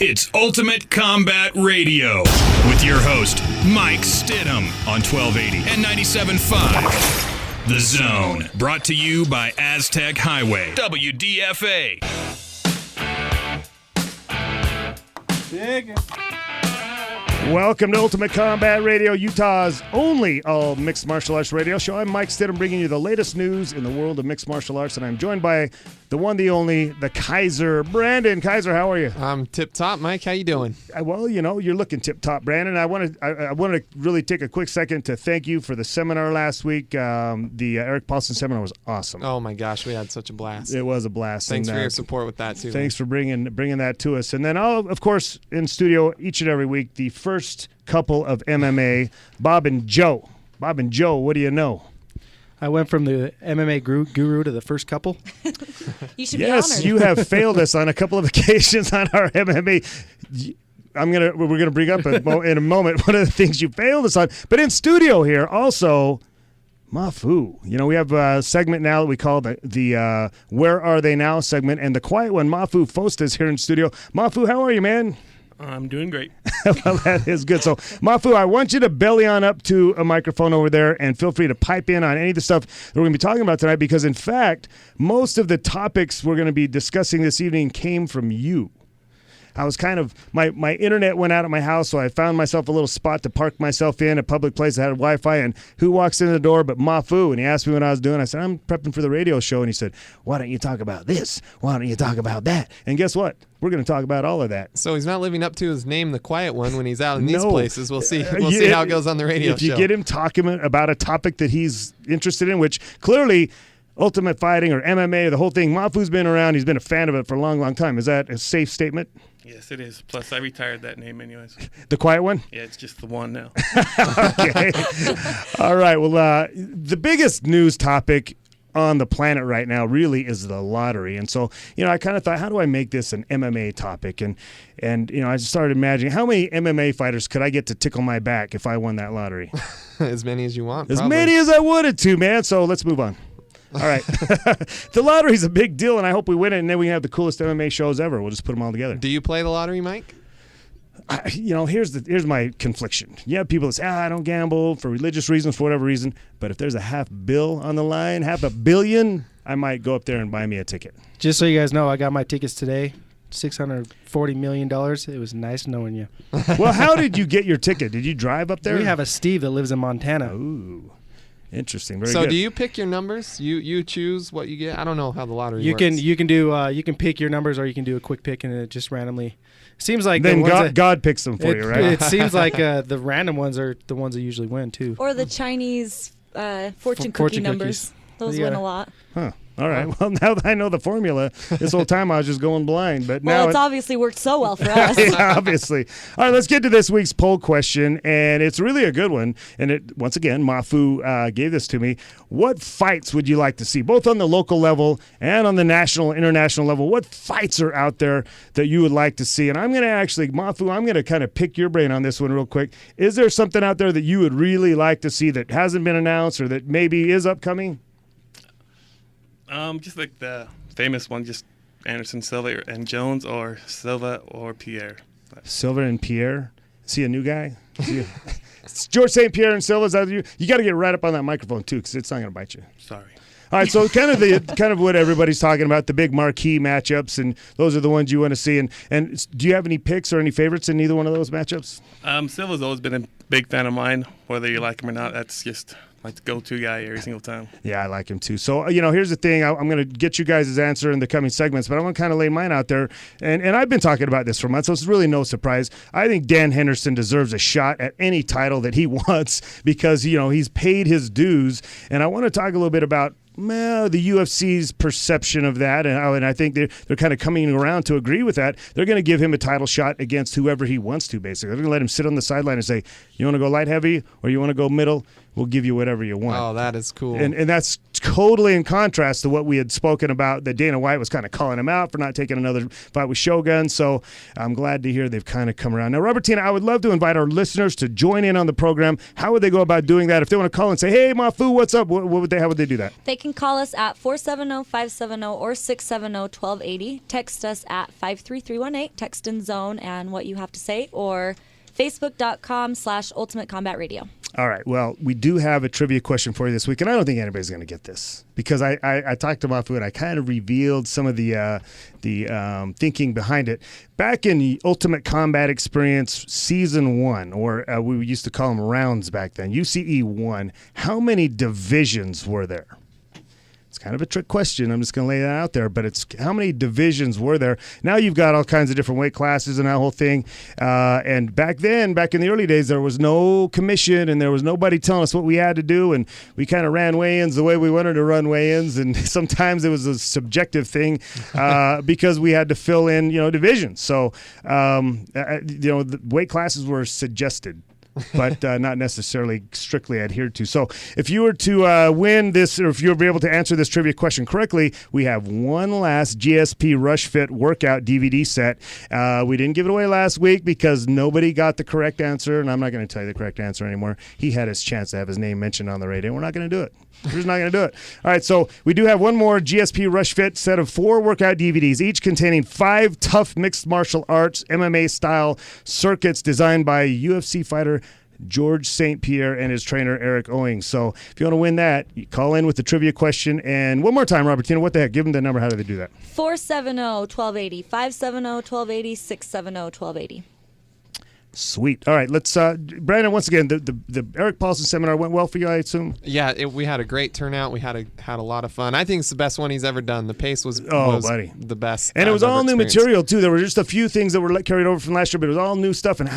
It's Ultimate Combat Radio with your host, Mike Stidham on 1280 and 97.5. The Zone, brought to you by Aztec Highway, WDFA. Dig it. Welcome to Ultimate Combat Radio, Utah's only all-mixed martial arts radio show. I'm Mike Stidham, bringing you the latest news in the world of mixed martial arts, and I'm joined by the one, the only, the Kaiser, Brandon. Kaiser, how are you? I'm tip-top, Mike. How you doing? Well, you know, you're looking tip-top, Brandon. I want to really take a quick second to thank you for the seminar last week. The Eric Paulson seminar was awesome. Oh, my gosh. We had such a blast. It was a blast. Thanks for your support with that, too. Thanks for bringing that to us. And then, of course, in studio each and every week, the first couple of MMA, Bob and Joe. Bob and Joe, what do you know? I went from the MMA guru to the first couple. You should be honored. Yes, you have failed us on a couple of occasions on our MMA. We're gonna bring up in a moment one of the things you failed us on. But in studio here also, Mafu. You know, we have a segment now that we call the Where Are They Now segment, and the quiet one, Mafu Fosta, is here in studio. Mafu, how are you, man? I'm doing great. Well, that is good. So, Mafu, I want you to belly on up to a microphone over there and feel free to pipe in on any of the stuff that we're going to be talking about tonight, because, in fact, most of the topics we're going to be discussing this evening came from you. I was kind of, my internet went out at my house, so I found myself a little spot to park myself in, a public place that had Wi-Fi, and who walks in the door but Mafu? And he asked me what I was doing. I said, I'm prepping for the radio show. And he said, why don't you talk about this? Why don't you talk about that? And guess what? We're going to talk about all of that. So he's not living up to his name, the quiet one, when he's out in these places. We'll see. We'll see how it goes on the radio show. If you get him talking about a topic that he's interested in, which clearly Ultimate Fighting or MMA, the whole thing, Mafu's been around. He's been a fan of it for a long, long time. Is that a safe statement? Yes, it is. Plus, I retired that name anyways. The quiet one? Yeah, it's just the one now. Okay. All right. Well, the biggest news topic on the planet right now really is the lottery. And so, you know, I kind of thought, how do I make this an MMA topic? And you know, I just started imagining, how many MMA fighters could I get to tickle my back if I won that lottery? As many as you want, As probably. many as I wanted to, man. So let's move on. All right. The lottery's a big deal, and I hope we win it, and then we have the coolest MMA shows ever. We'll just put them all together. Do you play the lottery, Mike? You know, here's my confliction. You have people that say, I don't gamble for religious reasons, for whatever reason. But if there's a $500 million on the line, $500 million, I might go up there and buy me a ticket. Just so you guys know, I got my tickets today. $640 million. It was nice knowing you. Well, how did you get your ticket? Did you drive up there? We have a Steve that lives in Montana. Ooh. Interesting. Very so good. do you pick your numbers? You choose what you get? I don't know how the lottery works. You can pick your numbers, or you can do a quick pick and it just randomly. Seems like then God picks them for you, right? It seems like the random ones are the ones that usually win too. Or the Chinese fortune cookie numbers. Cookies. Those win a lot. Huh. All right. Well, now that I know the formula, this whole time I was just going blind. But Well, now it's obviously worked so well for us. Yeah, obviously. All right, let's get to this week's poll question, and it's really a good one. And it, once again, Mafu gave this to me. What fights would you like to see, both on the local level and on the national, international level? What fights are out there that you would like to see? And I'm going to actually, Mafu, I'm going to kind of pick your brain on this one real quick. Is there something out there that you would really like to see that hasn't been announced or that maybe is upcoming? Just like the famous one, just Anderson Silva and Jones, or Silva or Pierre. Silva and Pierre? Is he a new guy? It's George St. Pierre and Silva. Is that you? You got to get right up on that microphone too, because it's not going to bite you. Sorry. All right, so kind of what everybody's talking about, the big marquee matchups, and those are the ones you want to see. And do you have any picks or any favorites in either one of those matchups? Silva's always been a big fan of mine, whether you like him or not. That's just like the go-to guy every single time. Yeah, I like him too. So, you know, here's the thing. I'm going to get you guys' answer in the coming segments, but I want to kind of lay mine out there. And I've been talking about this for months, so it's really no surprise. I think Dan Henderson deserves a shot at any title that he wants because, you know, he's paid his dues. And I want to talk a little bit about the UFC's perception of that, and I think they're kind of coming around to agree with that. They're going to give him a title shot against whoever he wants to, basically. They're going to let him sit on the sideline and say, you want to go light heavy or you want to go middle? we'll give you whatever you want. Oh, that is cool. And that's totally in contrast to what we had spoken about, that Dana White was kind of calling him out for not taking another fight with Shogun. So I'm glad to hear they've kind of come around. Now, Robertina, I would love to invite our listeners to join in on the program. How would they go about doing that? If they want to call and say, hey, Mafu, what's up? How would they do that? They can call us at 470-570 or 670-1280. Text us at 53318, text in zone and what you have to say, or facebook.com/Ultimate Combat Radio. All right. Well, we do have a trivia question for you this week, and I don't think anybody's going to get this because I talked to Mafu and I kind of revealed some of the thinking behind it. Back in the Ultimate Combat Experience Season 1, or we used to call them rounds back then, UCE 1, how many divisions were there? It's kind of a trick question. I'm just going to lay that out there, but it's how many divisions were there? Now you've got all kinds of different weight classes and that whole thing. And back then, back in the early days, there was no commission and there was nobody telling us what we had to do. And we kind of ran weigh-ins the way we wanted to run weigh-ins. And sometimes it was a subjective thing because we had to fill in, divisions. So, the weight classes were suggested. But not necessarily strictly adhered to. So if you were to win this, or if you were able to answer this trivia question correctly, we have one last GSP Rush Fit workout DVD set. We didn't give it away last week because nobody got the correct answer, and I'm not going to tell you the correct answer anymore. He had his chance to have his name mentioned on the radio. We're not going to do it. We're just not going to do it. All right, so we do have one more GSP Rush Fit set of 4 workout DVDs, each containing 5 tough mixed martial arts MMA-style circuits designed by UFC fighter George St. Pierre and his trainer Eric Owings. So if you want to win that, you call in with the trivia question. And one more time, Robertina, what the heck? Give them the number. How do they do that? 470-1280, 570-1280, 670-1280. Sweet. All right, let's Brandon, once again, the Eric Paulson seminar went well for you, I assume? Yeah, we had a great turnout. We had a lot of fun. I think it's the best one he's ever done. The pace was buddy, the best. And it was I've all ever new experienced. material too. There were just a few things that were carried over from last year, but it was all new stuff. And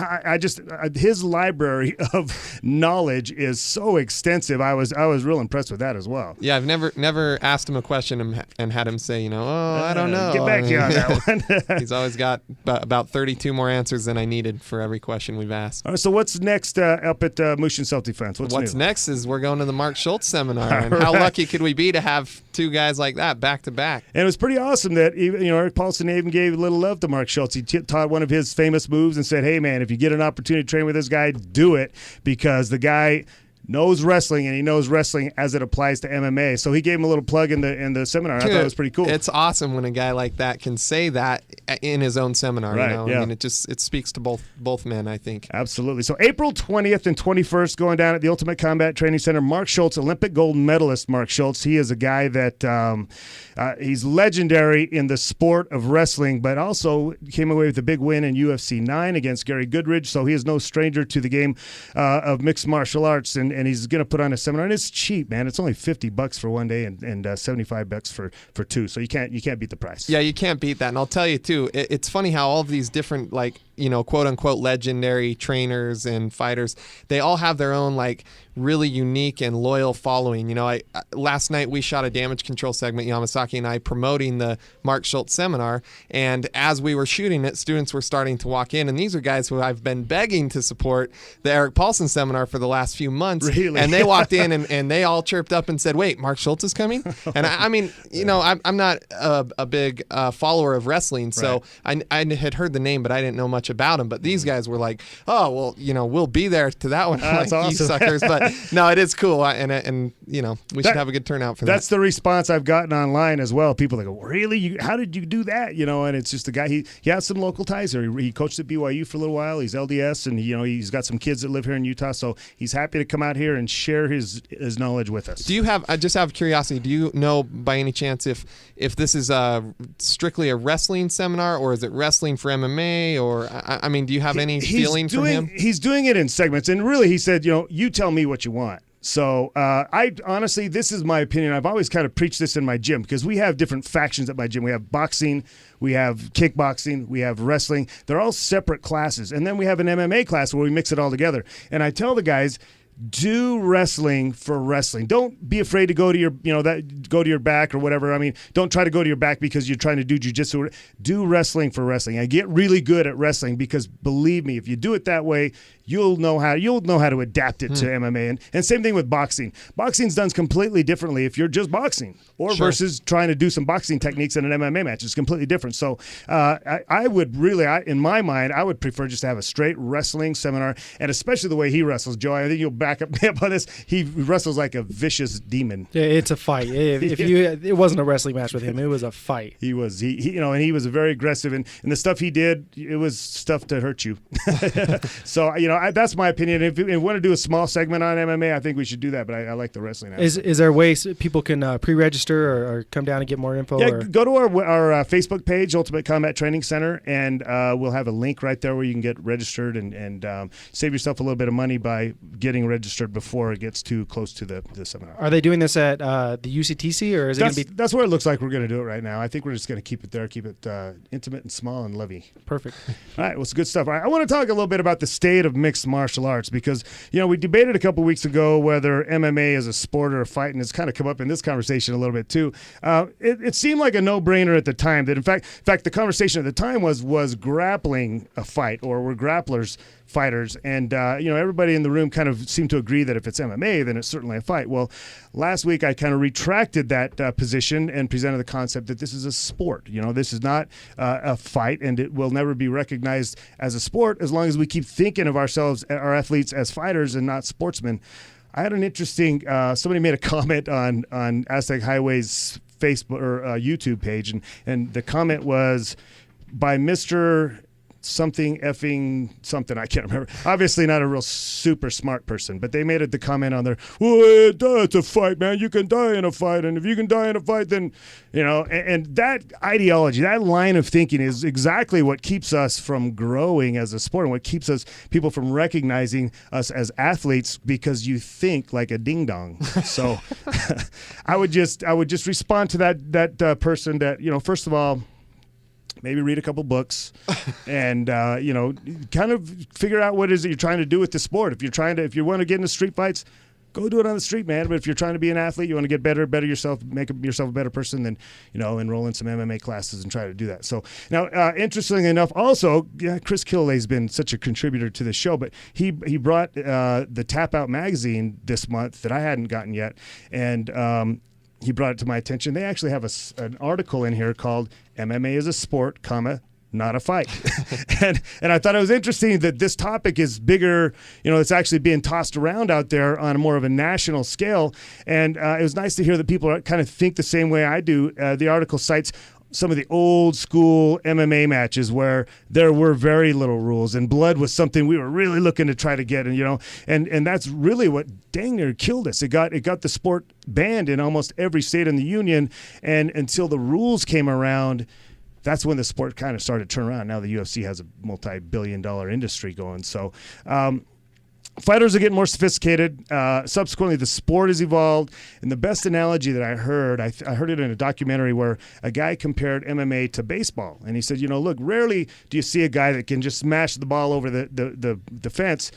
his library of knowledge is so extensive. I was real impressed with that as well. Yeah, I've never asked him a question and had him say, I don't know. Get back here on that one. He's always got about 32 more answers than I needed for every question we've asked. All right, so what's next up at Mushin Self-Defense? What's new? Next is we're going to the Mark Schultz seminar. And how lucky could we be to have 2 guys like that back to back? And it was pretty awesome that Eric Paulson even gave a little love to Mark Schultz. He taught one of his famous moves and said, hey, man, if you get an opportunity to train with this guy, do it, because the guy knows wrestling, and he knows wrestling as it applies to MMA. So he gave him a little plug in the seminar. I thought it was pretty cool. It's awesome when a guy like that can say that in his own seminar. Right, I yeah. mean, it speaks to both men, I think. Absolutely. So April 20th and 21st, going down at the Ultimate Combat Training Center. Mark Schultz, Olympic gold medalist Mark Schultz. He is a guy that he's legendary in the sport of wrestling, but also came away with a big win in UFC 9 against Gary Goodridge. So he is no stranger to the game of mixed martial arts, and he's going to put on a seminar. And it's cheap, man. It's only $50 for one day and $75 for 2. So you can't beat the price. Yeah, you can't beat that. And I'll tell you too, it's funny how all of these different quote unquote legendary trainers and fighters, they all have their own really unique and loyal following. Last night we shot a damage control segment, Yamasaki and I, promoting the Mark Schultz seminar, and as we were shooting it, students were starting to walk in, and these are guys who I've been begging to support the Eric Paulson seminar for the last few months. Really? And they walked in and they all chirped up and said, wait, Mark Schultz is coming? And I'm not a big follower of wrestling, so right. I had heard the name, but I didn't know much about him. But these guys were like, oh, well, we'll be there to that one. That's like, awesome. You suckers. But no, it is cool, and we should have a good turnout for that. That's the response I've gotten online as well. People go, really? How did you do that? And it's just a guy. He has some local ties here. He coached at BYU for a little while. He's LDS, and he's got some kids that live here in Utah. So he's happy to come out here and share his knowledge with us. Do you have? I just have curiosity. Do you know by any chance if this is strictly a wrestling seminar, or is it wrestling for MMA? Or I mean, do you have any feeling from him? He's doing it in segments, and really, he said, you tell me what you want. So I honestly, this is my opinion. I've always kind of preached this in my gym because we have different factions at my gym. We have boxing, we have kickboxing, we have wrestling. They're all separate classes. And then we have an MMA class where we mix it all together. And I tell the guys, do wrestling for wrestling. Don't be afraid to go to your, go to your back or whatever. I mean, don't try to go to your back because you're trying to do jiu-jitsu. Do wrestling for wrestling. And get really good at wrestling because believe me, if you do it that way, you'll know how to adapt it to MMA. And same thing with boxing. Boxing's done completely differently if you're just boxing or versus trying to do some boxing techniques in an MMA match. It's completely different. So I would really, in my mind, I would prefer just to have a straight wrestling seminar, and especially the way he wrestles, Joe. I think you'll back up me up on this. He wrestles like a vicious demon. It's a fight. It wasn't a wrestling match with him. It was a fight. He was, and he was very aggressive, and the stuff he did, it was stuff to hurt you. So, that's my opinion. If you want to do a small segment on MMA, I think we should do that, but I like the wrestling aspect. Is there ways people can pre-register or come down and get more info? Yeah, go to our Facebook page, Ultimate Combat Training Center, and we'll have a link right there where you can get registered and save yourself a little bit of money by getting registered before it gets too close to the seminar. Are they doing this at the UCTC, or is it going to be? That's where it looks like we're going to do it right now. I think we're just going to keep it there, keep it intimate and small and lovey. Perfect. All right, well, it's good stuff. All right, I want to talk a little bit about the state of mixed martial arts because, we debated a couple weeks ago whether MMA is a sport or a fight, and it's kind of come up in this conversation a little bit too. It seemed like a no-brainer at the time that, in fact, the conversation at the time was grappling a fight, or were grapplers fighters, and everybody in the room kind of seemed to agree that if it's MMA, then it's certainly a fight. Well, last week I kind of retracted that position and presented the concept that this is a sport. This is not a fight, and it will never be recognized as a sport as long as we keep thinking of ourselves, our athletes, as fighters and not sportsmen. I had an interesting. Somebody made a comment on Aztec Highway's Facebook or YouTube page, and the comment was by Mr. something effing something, I can't remember. Obviously not a real super smart person, but they made the comment on there, well, it's a fight, man. You can die in a fight, and if you can die in a fight, then, and that ideology, that line of thinking is exactly what keeps us from growing as a sport and what keeps people from recognizing us as athletes, because you think like a ding-dong. So I would just respond to that person that, first of all, maybe read a couple books and, kind of figure out what it is that you're trying to do with the sport. If you want to get into street fights, go do it on the street, man. But if you're trying to be an athlete, you want to get better yourself, make yourself a better person, then, enroll in some MMA classes and try to do that. So now, interestingly enough, also, Chris Killay's been such a contributor to the show, but he brought the Tap Out magazine this month that I hadn't gotten yet. And, he brought it to my attention. They actually have an article in here called MMA is a sport, not a fight. and I thought it was interesting that this topic is bigger, it's actually being tossed around out there on more of a national scale. And it was nice to hear that people kind of think the same way I do. The article cites some of the old school MMA matches where there were very little rules and blood was something we were really looking to try to get. And that's really what dang near killed us. It got the sport banned in almost every state in the union. And until the rules came around, that's when the sport kind of started to turn around. Now the UFC has a multi-billion-dollar industry going. So, fighters are getting more sophisticated. Subsequently, the sport has evolved. And the best analogy that I heard it in a documentary where a guy compared MMA to baseball. And he said, look, rarely do you see a guy that can just smash the ball over the fence,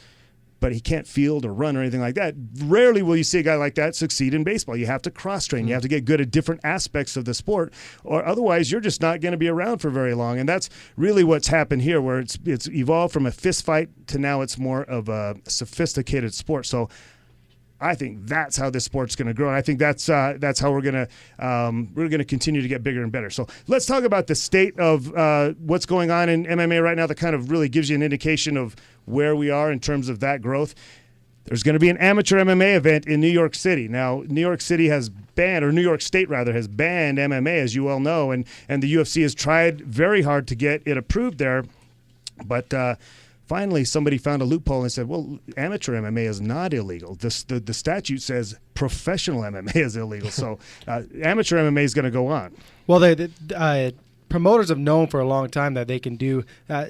but he can't field or run or anything like that. Rarely will you see a guy like that succeed in baseball. You have to cross-train. You have to get good at different aspects of the sport, or otherwise you're just not going to be around for very long. And that's really what's happened here, where it's evolved from a fist fight to now it's more of a sophisticated sport. So I think that's how this sport's going to grow, and I think that's how we're going to continue to get bigger and better. So let's talk about the state of what's going on in MMA right now. That kind of really gives you an indication of where we are in terms of that growth. There's going to be an amateur MMA event in New York City. Now, New York State has banned MMA, as you well know, and the UFC has tried very hard to get it approved there, but. Finally, somebody found a loophole and said, well, amateur MMA is not illegal. The statute says professional MMA is illegal. So amateur MMA is going to go on. Well, the promoters have known for a long time that they can do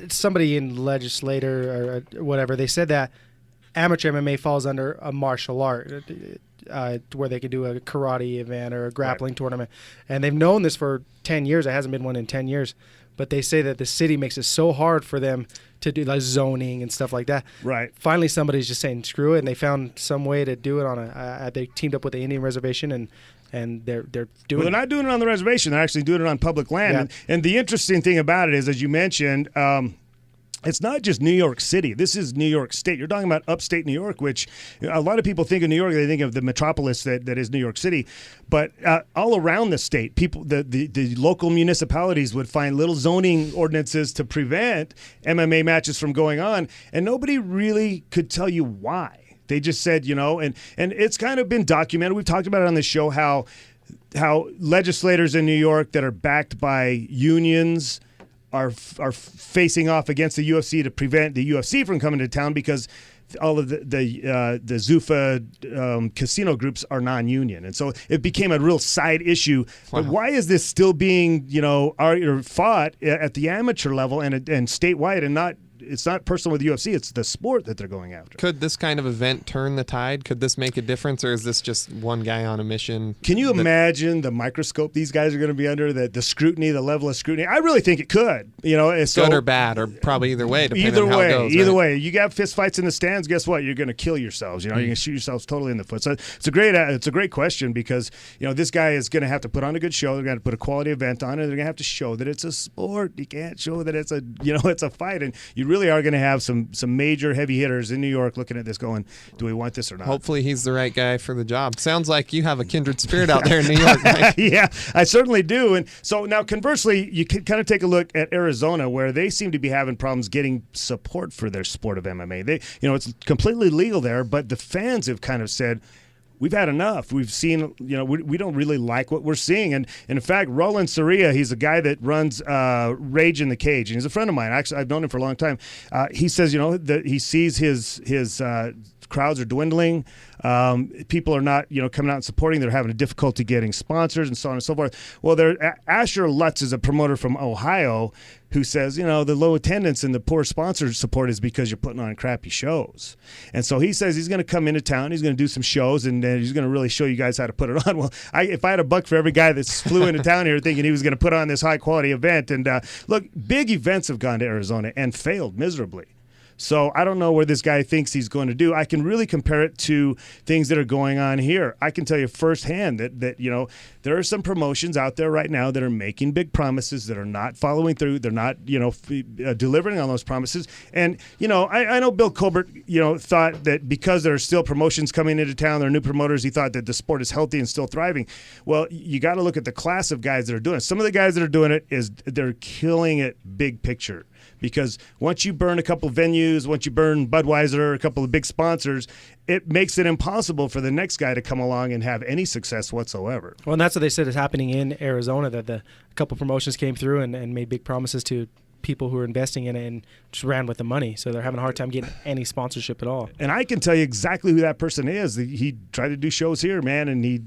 somebody in legislator or whatever, they said that amateur MMA falls under a martial art where they could do a karate event or a grappling tournament. And they've known this for 10 years. There hasn't been one in 10 years. But they say that the city makes it so hard for them to do like zoning and stuff like that. Right. Finally, somebody's just saying screw it, and they found some way to do it on they teamed up with the Indian reservation, and and they're Well, doing. they're not doing it on the reservation. They're actually doing it on public land. Yeah. And the interesting thing about it is, as you mentioned, it's not just New York City. This is New York State. You're talking about upstate New York, which a lot of people think of New York. They think of the metropolis that is New York City. But all around the state, people, the local municipalities would find little zoning ordinances to prevent MMA matches from going on. And nobody really could tell you why. They just said, and it's kind of been documented. We've talked about it on the show how legislators in New York that are backed by unions are facing off against the UFC to prevent the UFC from coming to town because all of the Zuffa casino groups are non-union, and so it became a real side issue. Wow. But why is this still being fought at the amateur level and statewide, and not? It's not personal with the UFC. It's the sport that they're going after. Could this kind of event turn the tide? Could this make a difference, or is this just one guy on a mission? Can you imagine the microscope these guys are going to be under, the scrutiny, the level of scrutiny? I really think it could. Good or bad, or probably either way, depending on how it goes. Either way. You got fist fights in the stands, guess what? You're going to kill yourselves. You're going to shoot yourselves totally in the foot. So it's a great question because this guy is going to have to put on a good show. They're going to put a quality event on it. They're going to have to show that it's a sport. You can't show that it's a fight, and you really are going to have some major heavy hitters in New York looking at this going, do we want this or not? Hopefully he's the right guy for the job. Sounds like you have a kindred spirit out there in New York, Mike. Yeah, I certainly do. And so now conversely, you can kind of take a look at Arizona, where they seem to be having problems getting support for their sport of MMA. It's completely legal there, but the fans have kind of said, we've had enough. We've seen, we don't really like what we're seeing. And in fact, Roland Soria, he's a guy that runs Rage in the Cage, and he's a friend of mine. Actually, I've known him for a long time. He says, that he sees his crowds are dwindling. People are not, coming out and supporting. They're having a difficulty getting sponsors and so on and so forth. Well, Asher Lutz is a promoter from Ohio who says, the low attendance and the poor sponsor support is because you're putting on crappy shows. And so he says he's going to come into town, he's going to do some shows, and he's going to really show you guys how to put it on. Well, if I had a buck for every guy that flew into town here thinking he was going to put on this high-quality event, and look, big events have gone to Arizona and failed miserably. So I don't know where this guy thinks he's going to do. I can really compare it to things that are going on here. I can tell you firsthand that there are some promotions out there right now that are making big promises that are not following through. They're not delivering on those promises. And I know Bill Colbert thought that because there are still promotions coming into town, there are new promoters, he thought that the sport is healthy and still thriving. Well, you got to look at the class of guys that are doing it. Some of the guys that are doing it they're killing it big picture. Because once you burn a couple venues, once you burn Budweiser, a couple of big sponsors, it makes it impossible for the next guy to come along and have any success whatsoever. Well, and that's what they said is happening in Arizona, that a couple promotions came through and made big promises to people who are investing in it and just ran with the money. So they're having a hard time getting any sponsorship at all. And I can tell you exactly who that person is. He tried to do shows here, man, and he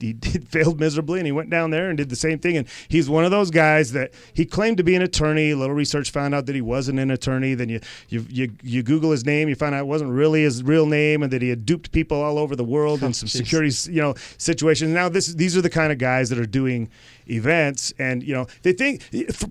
failed miserably, and he went down there and did the same thing. And he's one of those guys that he claimed to be an attorney. A little research found out that he wasn't an attorney. Then you Google his name, you find out it wasn't really his real name, and that he had duped people all over the world in some security situations. Now these are the kind of guys that are doing events, and they think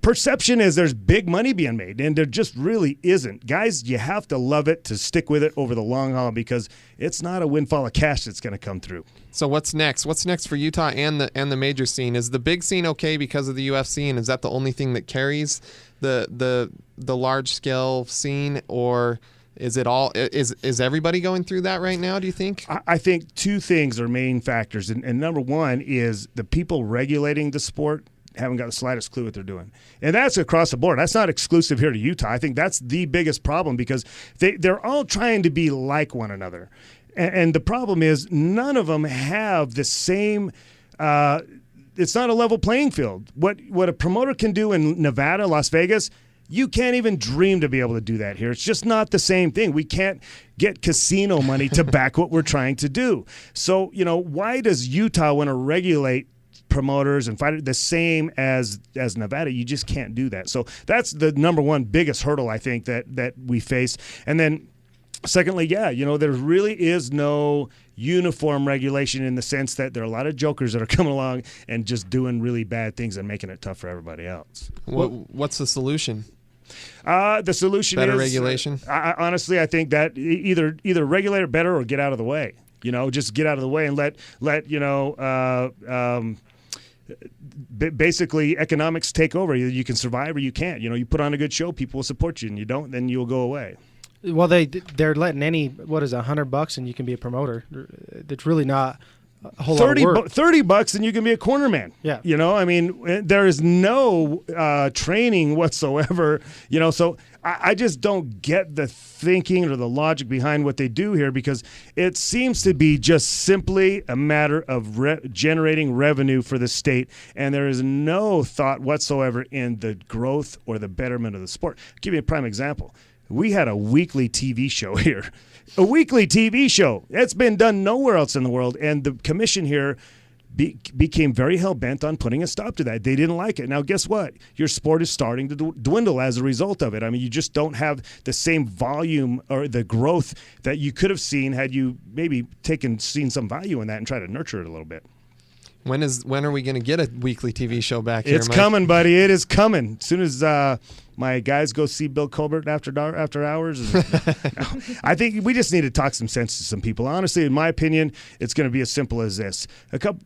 perception is there's big money being made, and there just really isn't. Guys, you have to love it to stick with it over the long haul, because it's not a windfall of cash that's going to come through. So what's next? What's next for Utah and the major scene? Is the big scene okay because of the UFC, and is that the only thing that carries the large scale scene, or is it all? Is everybody going through that right now, do you think? I think two things are main factors. And number one is the people regulating the sport haven't got the slightest clue what they're doing. And that's across the board. That's not exclusive here to Utah. I think that's the biggest problem, because they're all trying to be like one another. And the problem is none of them have the same it's not a level playing field. What a promoter can do in Nevada, Las Vegas, you can't even dream to be able to do that here. It's just not the same thing. We can't get casino money to back what we're trying to do. So, why does Utah want to regulate promoters and fighters the same as Nevada? You just can't do that. So that's the number one biggest hurdle, I think, that we face. And then secondly, there really is no uniform regulation, in the sense that there are a lot of jokers that are coming along and just doing really bad things and making it tough for everybody else. What's the solution? The solution better is regulation. Honestly, I think that either regulate it better or get out of the way. Just get out of the way and let basically economics take over. You can survive or you can't. You put on a good show, people will support you, and you don't, then you'll go away. Well, they're letting $100 and you can be a promoter. It's really not a whole lot of work. $30 and you can be a corner man. Yeah. There is no training whatsoever. So I just don't get the thinking or the logic behind what they do here, because it seems to be just simply a matter of generating revenue for the state, and there is no thought whatsoever in the growth or the betterment of the sport. I'll give you a prime example. We had a weekly TV show here. A weekly TV show. It's been done nowhere else in the world, and the commission here became very hell-bent on putting a stop to that. They didn't like it. Now, guess what? Your sport is starting to dwindle as a result of it. I mean, you just don't have the same volume or the growth that you could have seen had you maybe seen some value in that and try to nurture it a little bit. When are we going to get a weekly TV show back here, It's Mike? coming, buddy. It is coming. As soon as my guys go see Bill Colbert after hours. I think we just need to talk some sense to some people. Honestly, in my opinion, it's going to be as simple as this.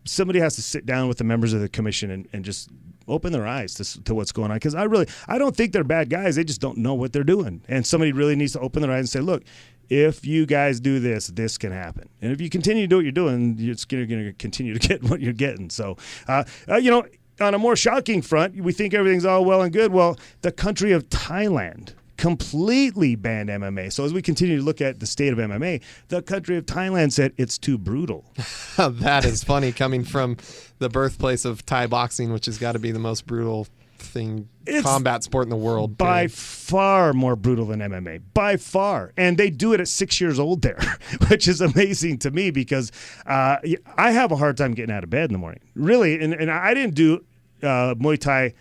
Somebody has to sit down with the members of the commission and just open their eyes to what's going on. Because I don't think they're bad guys. They just don't know what they're doing. And somebody really needs to open their eyes and say, look, if you guys do this, this can happen. And if you continue to do what you're doing, it's going to continue to get what you're getting. So, on a more shocking front, we think everything's all well and good. Well, the country of Thailand completely banned MMA. So as we continue to look at the state of MMA, the country of Thailand said it's too brutal. That is funny, coming from the birthplace of Thai boxing, which has got to be the most brutal combat sport in the world. By far more brutal than MMA. By far. And they do it at 6 years old there, which is amazing to me, because I have a hard time getting out of bed in the morning. Really. And I didn't do Muay Thai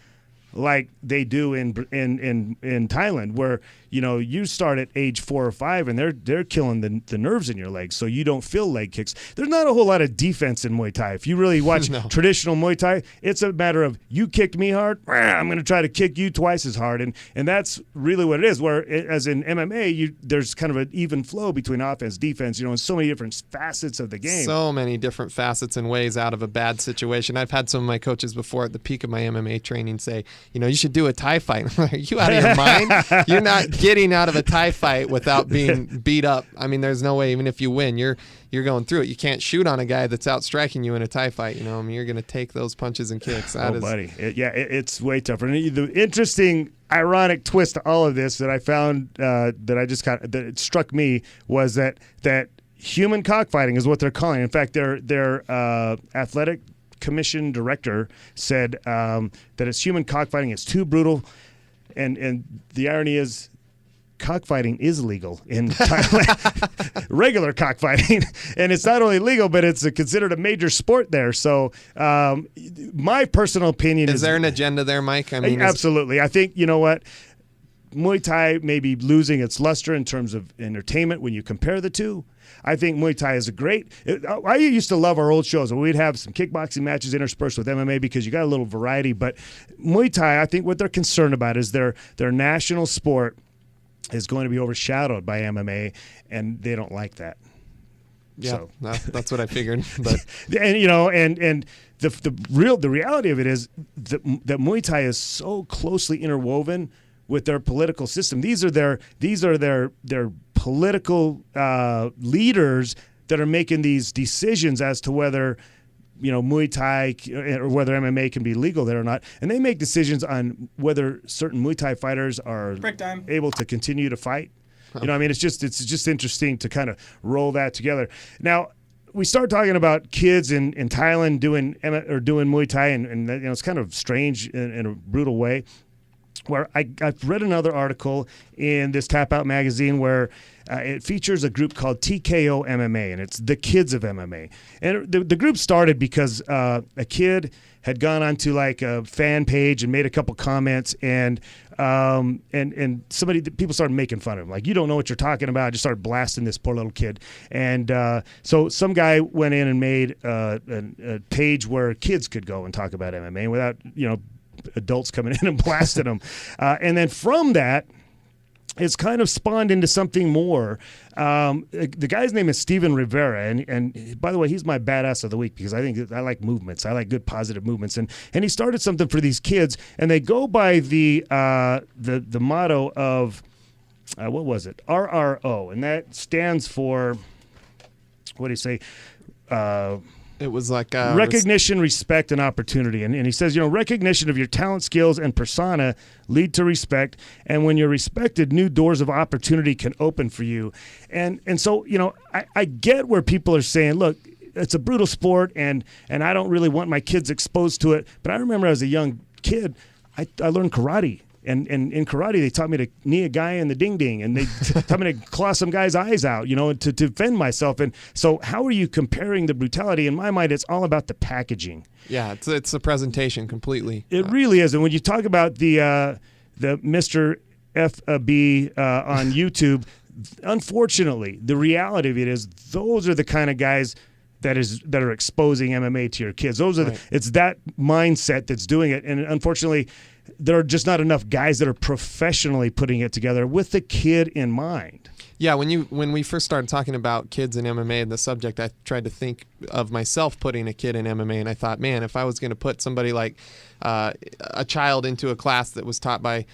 like they do in Thailand, where you start at age 4 or 5 and they're killing the nerves in your legs, so you don't feel leg kicks. There's not a whole lot of defense in Muay Thai. If you really watch traditional Muay Thai, it's a matter of, you kicked me hard, I'm going to try to kick you twice as hard, and that's really what it is. Whereas in MMA, there's kind of an even flow between offense, defense, and so many different facets of the game. So many different facets and ways out of a bad situation. I've had some of my coaches before at the peak of my MMA training say, you should do a Thai fight. Are you out of your mind? You're not getting out of a Thai fight without being beat up. I mean, there's no way, even if you win, you're going through it. You can't shoot on a guy that's out striking you in a Thai fight. You're going to take those punches and kicks. Buddy. It's way tougher. And the interesting, ironic twist to all of this that I found that it struck me was that human cockfighting is what they're calling it. In fact, their athletic commission director said that it's human cockfighting. It's too brutal, and the irony is, cockfighting is legal in Thailand. Regular cockfighting, and it's not only legal, but it's considered a major sport there. So, my personal opinion is there an agenda there, Mike? I mean, absolutely. I think what. Muay Thai may be losing its luster in terms of entertainment when you compare the two. I think Muay Thai is I used to love our old shows where we'd have some kickboxing matches interspersed with MMA because you got a little variety. But Muay Thai, I think what they're concerned about is their national sport is going to be overshadowed by MMA, and they don't like that. Yeah, so. That's what I figured. But and the reality of it is that Muay Thai is so closely interwoven with their political system. These are their political leaders that are making these decisions as to whether Muay Thai or whether MMA can be legal there or not, and they make decisions on whether certain Muay Thai fighters are able to continue to fight. It's just interesting to kind of roll that together. Now, we start talking about kids in Thailand doing Muay Thai, and it's kind of strange in a brutal way. Where I've read another article in this Tap Out magazine where it features a group called TKO MMA, and it's the kids of MMA. And the group started because a kid had gone onto like a fan page and made a couple comments, and people started making fun of him. Like, you don't know what you're talking about. Just started blasting this poor little kid. And so some guy went in and made a page where kids could go and talk about MMA without, adults coming in and blasting them. And then from that, it's kind of spawned into something more. The guy's name is Steven Rivera, and by the way, he's my badass of the week because I think I like movements. I like good positive movements, and he started something for these kids, and they go by the motto of what was it? RRO, and that stands for, what do you say? It was like recognition, respect, and opportunity. And he says, recognition of your talent, skills, and persona lead to respect. And when you're respected, new doors of opportunity can open for you. And so, I get where people are saying, look, it's a brutal sport, and I don't really want my kids exposed to it. But I remember as a young kid, I learned karate. And in karate, they taught me to knee a guy in the ding-ding, and they taught me to claw some guy's eyes out, to defend myself. And so how are you comparing the brutality? In my mind, it's all about the packaging. Yeah, it's the presentation completely. It really is. And when you talk about the Mr. FB on YouTube, unfortunately, the reality of it is those are the kind of guys that are exposing MMA to your kids. Those are it's that mindset that's doing it. And unfortunately, there are just not enough guys that are professionally putting it together with the kid in mind. Yeah, when we first started talking about kids in MMA and the subject, I tried to think of myself putting a kid in MMA, and I thought, man, if I was going to put somebody like a child into a class that was taught by,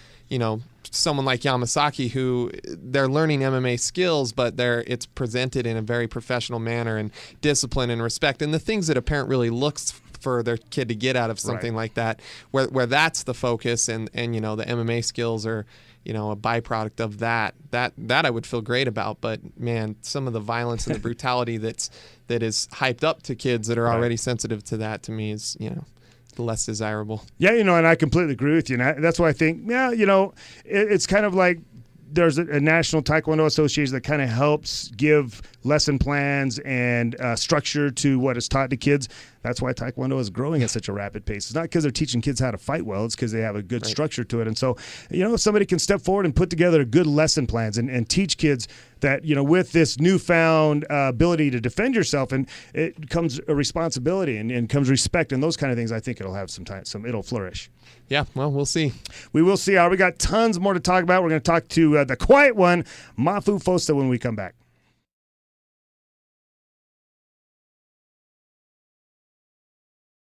someone like Yamasaki, who they're learning MMA skills, but it's presented in a very professional manner and discipline and respect, and the things that a parent really looks for their kid to get out of something like that, where that's the focus, and the MMA skills are a byproduct of that I would feel great about. But man, some of the violence and the brutality that is hyped up to kids that are already sensitive to that, to me, is less desirable. Yeah, and I completely agree with you. And that's why I think, it's kind of like there's a National Taekwondo Association that kind of helps give lesson plans and structure to what is taught to kids. That's why Taekwondo is growing at such a rapid pace. It's not because they're teaching kids how to fight well. It's because they have a good structure to it. And so, if somebody can step forward and put together good lesson plans and teach kids that, with this newfound ability to defend yourself, and it comes a responsibility and comes respect and those kind of things, I think it'll have it'll flourish. Yeah, well, we'll see. We will see. We got tons more to talk about. We're going to talk to the quiet one, Mafu Fosta, when we come back.